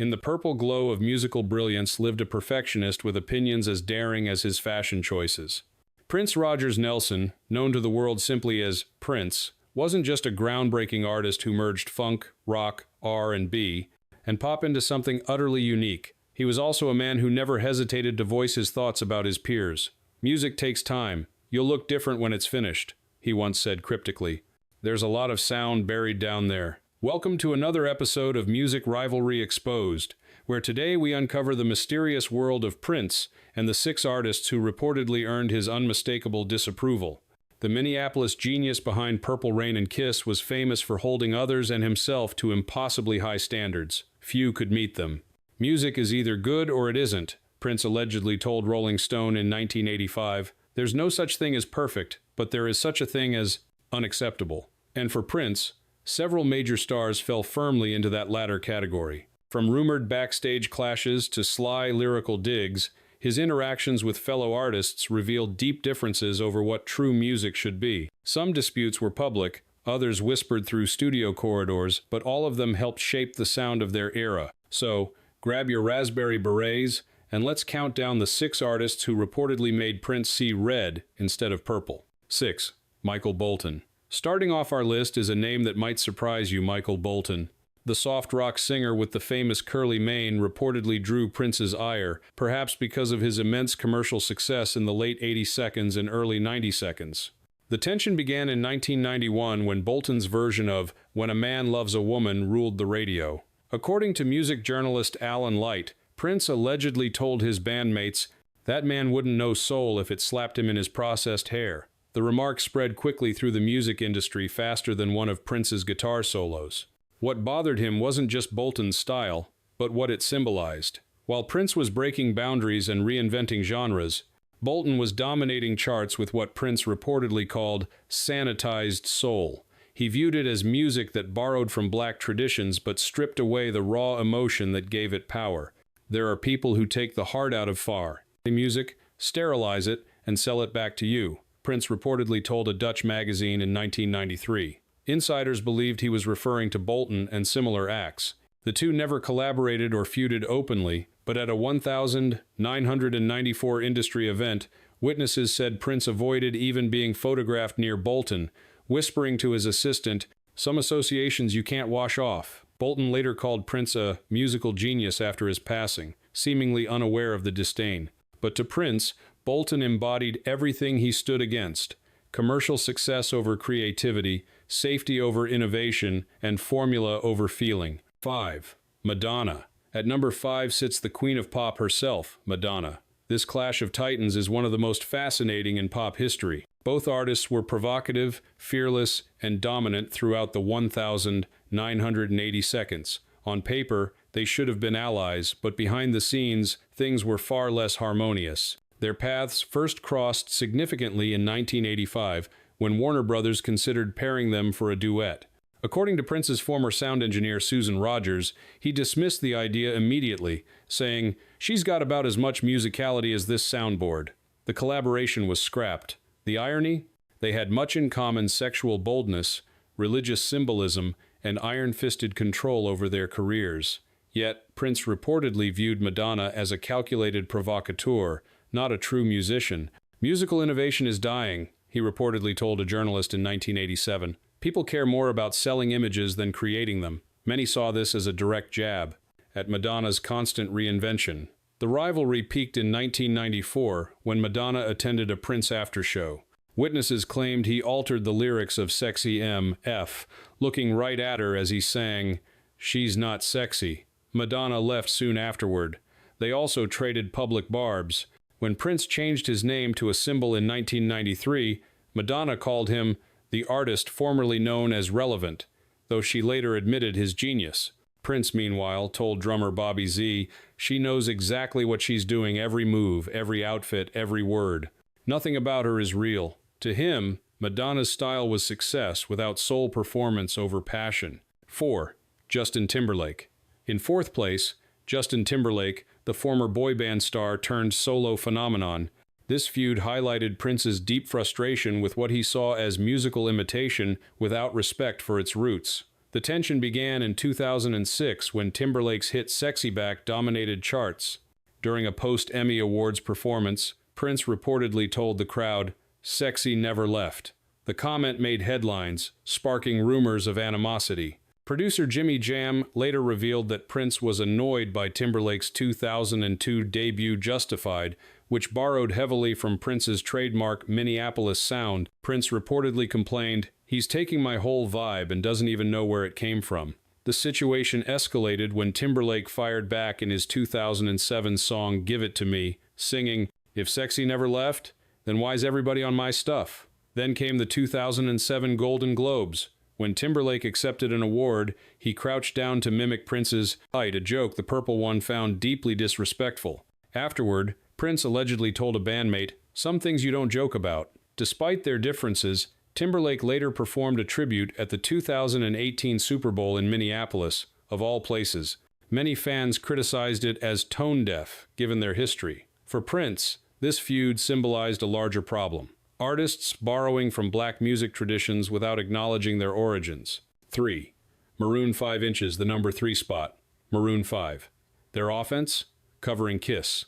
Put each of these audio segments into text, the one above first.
In the purple glow of musical brilliance lived a perfectionist with opinions as daring as his fashion choices. Prince Rogers Nelson, known to the world simply as Prince, wasn't just a groundbreaking artist who merged funk, rock, R&B, and pop into something utterly unique. He was also a man who never hesitated to voice his thoughts about his peers. "Music takes time. You'll look different when it's finished," he once said cryptically. "There's a lot of sound buried down there." Welcome to another episode of Music Rivalry Exposed, where today we uncover the mysterious world of Prince and the 6 artists who reportedly earned his unmistakable disapproval. The Minneapolis genius behind Purple Rain and Kiss was famous for holding others and himself to impossibly high standards. Few could meet them. "Music is either good or it isn't," Prince allegedly told Rolling Stone in 1985. "There's no such thing as perfect, but there is such a thing as unacceptable." And for Prince, several major stars fell firmly into that latter category. From rumored backstage clashes to sly lyrical digs, his interactions with fellow artists revealed deep differences over what true music should be. Some disputes were public, others whispered through studio corridors, but all of them helped shape the sound of their era. So, grab your raspberry berets, and let's count down the 6 artists who reportedly made Prince see red instead of purple. 6. Michael Bolton. Starting off our list is a name that might surprise you, Michael Bolton. The soft rock singer with the famous curly mane reportedly drew Prince's ire, perhaps because of his immense commercial success in the late 80 seconds and early 90 seconds. The tension began in 1991 when Bolton's version of "When a Man Loves a Woman" ruled the radio. According to music journalist Alan Light, Prince allegedly told his bandmates, "That man wouldn't know soul if it slapped him in his processed hair." The remark spread quickly through the music industry faster than one of Prince's guitar solos. What bothered him wasn't just Bolton's style, but what it symbolized. While Prince was breaking boundaries and reinventing genres, Bolton was dominating charts with what Prince reportedly called sanitized soul. He viewed it as music that borrowed from black traditions but stripped away the raw emotion that gave it power. "There are people who take the heart out of far music, sterilize it, and sell it back to you," Prince reportedly told a Dutch magazine in 1993. Insiders believed he was referring to Bolton and similar acts. The two never collaborated or feuded openly, but at a 1,994 industry event, witnesses said Prince avoided even being photographed near Bolton, whispering to his assistant, "Some associations you can't wash off." Bolton later called Prince a musical genius after his passing, seemingly unaware of the disdain. But to Prince, Bolton embodied everything he stood against: commercial success over creativity, safety over innovation, and formula over feeling. 5. Madonna. At number 5 sits the queen of pop herself, Madonna. This clash of titans is one of the most fascinating in pop history. Both artists were provocative, fearless, and dominant throughout the 1,980 seconds. On paper, they should have been allies, but behind the scenes, things were far less harmonious. Their paths first crossed significantly in 1985, when Warner Brothers considered pairing them for a duet. According to Prince's former sound engineer Susan Rogers, he dismissed the idea immediately, saying, "She's got about as much musicality as this soundboard." The collaboration was scrapped. The irony? They had much in common: sexual boldness, religious symbolism, and iron-fisted control over their careers. Yet, Prince reportedly viewed Madonna as a calculated provocateur, not a true musician. "Musical innovation is dying," he reportedly told a journalist in 1987. "People care more about selling images than creating them." Many saw this as a direct jab at Madonna's constant reinvention. The rivalry peaked in 1994 when Madonna attended a Prince after-show. Witnesses claimed he altered the lyrics of Sexy MF, looking right at her as he sang, "She's Not Sexy." Madonna left soon afterward. They also traded public barbs. When Prince changed his name to a symbol in 1993, Madonna called him the artist formerly known as Relevant, though she later admitted his genius. Prince, meanwhile, told drummer Bobby Z, "She knows exactly what she's doing, every move, every outfit, every word. Nothing about her is real." To him, Madonna's style was success without soul performance over passion. 4. Justin Timberlake. In 4th place, Justin Timberlake, the former boy band star turned solo phenomenon. This feud highlighted Prince's deep frustration with what he saw as musical imitation without respect for its roots. The tension began in 2006 when Timberlake's hit Sexy Back dominated charts. During a post-Emmy Awards performance, Prince reportedly told the crowd, "Sexy never left." The comment made headlines, sparking rumors of animosity. Producer Jimmy Jam later revealed that Prince was annoyed by Timberlake's 2002 debut Justified, which borrowed heavily from Prince's trademark Minneapolis sound. Prince reportedly complained, "He's taking my whole vibe and doesn't even know where it came from." The situation escalated when Timberlake fired back in his 2007 song Give It To Me, singing, "If Sexy never left, then why's everybody on my stuff?" Then came the 2007 Golden Globes. When Timberlake accepted an award, he crouched down to mimic Prince's height, a joke the purple one found deeply disrespectful. Afterward, Prince allegedly told a bandmate, "Some things you don't joke about." Despite their differences, Timberlake later performed a tribute at the 2018 Super Bowl in Minneapolis, of all places. Many fans criticized it as tone-deaf, given their history. For Prince, this feud symbolized a larger problem: artists borrowing from black music traditions without acknowledging their origins. 3. Maroon 5 Inches, the number 3 spot. Maroon 5. Their offense? Covering Kiss.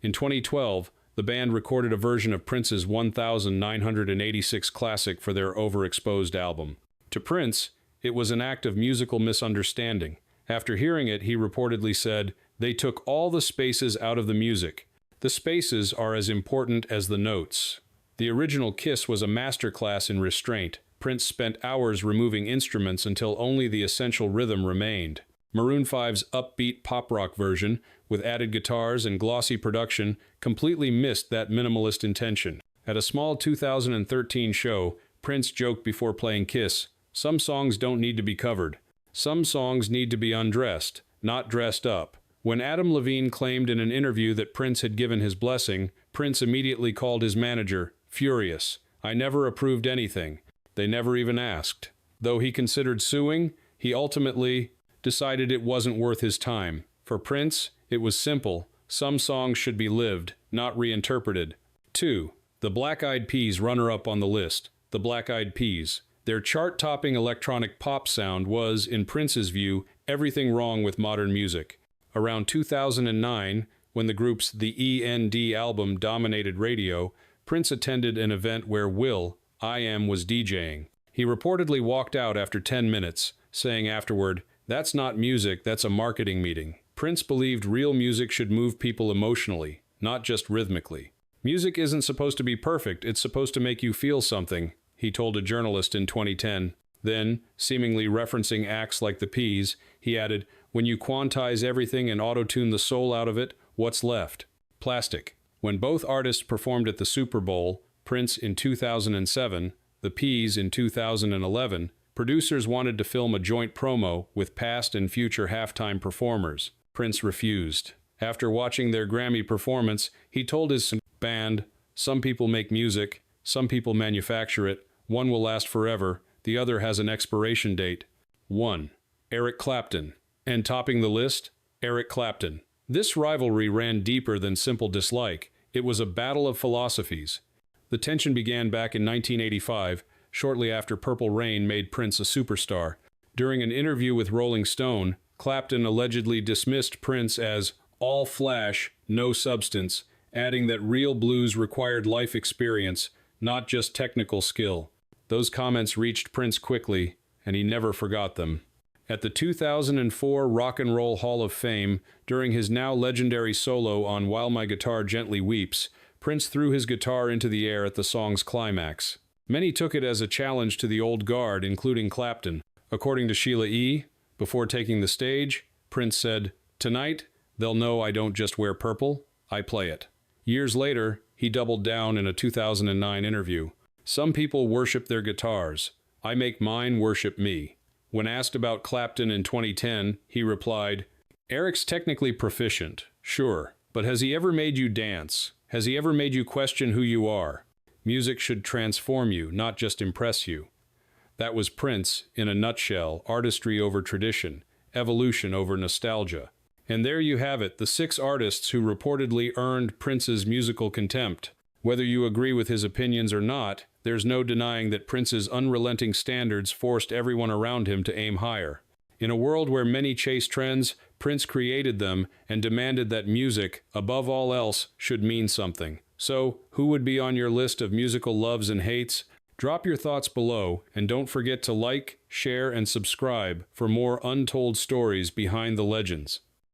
In 2012, the band recorded a version of Prince's 1986 classic for their overexposed album. To Prince, it was an act of musical misunderstanding. After hearing it, he reportedly said, "They took all the spaces out of the music. The spaces are as important as the notes." The original Kiss was a masterclass in restraint. Prince spent hours removing instruments until only the essential rhythm remained. Maroon 5's upbeat pop-rock version, with added guitars and glossy production, completely missed that minimalist intention. At a small 2013 show, Prince joked before playing Kiss, "Some songs don't need to be covered. Some songs need to be undressed, not dressed up." When Adam Levine claimed in an interview that Prince had given his blessing, Prince immediately called his manager, furious. "I never approved anything. They never even asked." Though he considered suing, he ultimately decided it wasn't worth his time. For Prince, it was simple: some songs should be lived, not reinterpreted. 2. The Black Eyed Peas, runner-up on the list. The Black Eyed Peas. Their chart-topping electronic pop sound was, in Prince's view, everything wrong with modern music. Around 2009, when the group's The E.N.D. album dominated radio, Prince attended an event where will.i.am was DJing. He reportedly walked out after 10 minutes, saying afterward, "That's not music, that's a marketing meeting." Prince believed real music should move people emotionally, not just rhythmically. "Music isn't supposed to be perfect, it's supposed to make you feel something," he told a journalist in 2010. Then, seemingly referencing acts like the Peas, he added, "When you quantize everything and auto-tune the soul out of it, what's left? Plastic." When both artists performed at the Super Bowl, Prince in 2007, the Peas in 2011, producers wanted to film a joint promo with past and future halftime performers. Prince refused. After watching their Grammy performance, he told his band, "Some people make music, some people manufacture it, one will last forever, the other has an expiration date." 1. Eric Clapton. And topping the list, Eric Clapton. This rivalry ran deeper than simple dislike. It was a battle of philosophies. The tension began back in 1985, shortly after Purple Rain made Prince a superstar. During an interview with Rolling Stone, Clapton allegedly dismissed Prince as all flash, no substance, adding that real blues required life experience, not just technical skill. Those comments reached Prince quickly, and he never forgot them. At the 2004 Rock and Roll Hall of Fame, during his now legendary solo on While My Guitar Gently Weeps, Prince threw his guitar into the air at the song's climax. Many took it as a challenge to the old guard, including Clapton. According to Sheila E., before taking the stage, Prince said, "Tonight, they'll know I don't just wear purple, I play it." Years later, he doubled down in a 2009 interview. "Some people worship their guitars. I make mine worship me." When asked about Clapton in 2010, he replied, "Eric's technically proficient, sure, but has he ever made you dance? Has he ever made you question who you are? Music should transform you, not just impress you." That was Prince, in a nutshell: artistry over tradition, evolution over nostalgia. And there you have it, the 6 artists who reportedly earned Prince's musical contempt. Whether you agree with his opinions or not, there's no denying that Prince's unrelenting standards forced everyone around him to aim higher. In a world where many chase trends, Prince created them and demanded that music, above all else, should mean something. So, who would be on your list of musical loves and hates? Drop your thoughts below, and don't forget to like, share, and subscribe for more untold stories behind the legends.